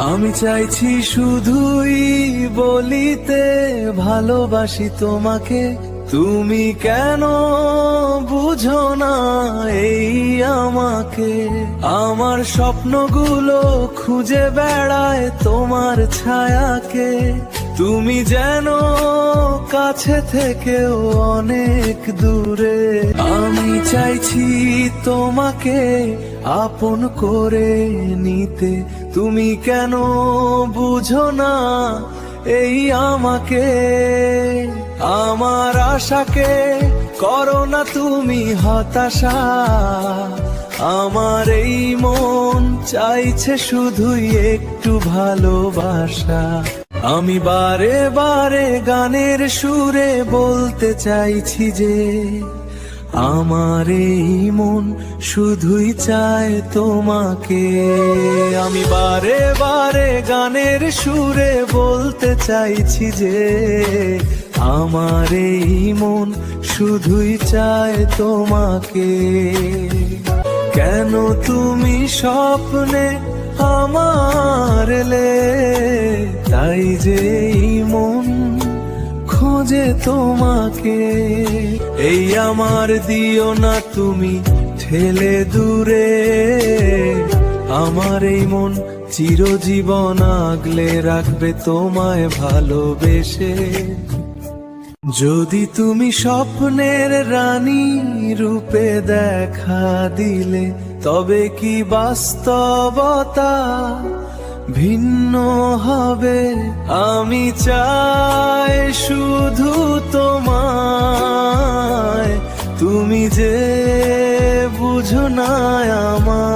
আমি চাইছি শুধুই বলিতে ভালোবাসি তোমাকে, তুমি কেন বুঝো না এই আমাকে। আমার স্বপ্নগুলো খুঁজে বেড়ায় তোমার ছায়াকে, তুমি যেন কাছে থেকেও অনেক দূরে। আমি চাইছি তোমাকে আপন করে নিতে, তুমি কেন বুঝো না এই আমাকে। আমার আশাকে করো না তুমি হতাশা, আমার এই মন চাইছে শুধুই একটু ভালোবাসা। আমি বারে বারে গানের সুরে বলতে চাইছি যে আমার এই মন শুধুই চায় তোমাকে। আমি বারে বারে গানের সুরে বলতে চাইছি যে আমার এই মন শুধুই চায় তোমাকে। কেন তুমি স্বপ্নে আমার এলে, তাই যে এই মন খোঁজে তোমাকে। এই আমার দিও না তুমি ঠেলে দূরে, আমার এই মন চিরজীবন আগলে রাখবে তোমায় ভালোবেসে। যদি তুমি স্বপ্নের রানী রূপে দেখা দিলে, তবে কি বাস্তবতা ভিন্ন হবে। আমি চাই শুধু তোমায়, তুমি যে বুঝো না আমার।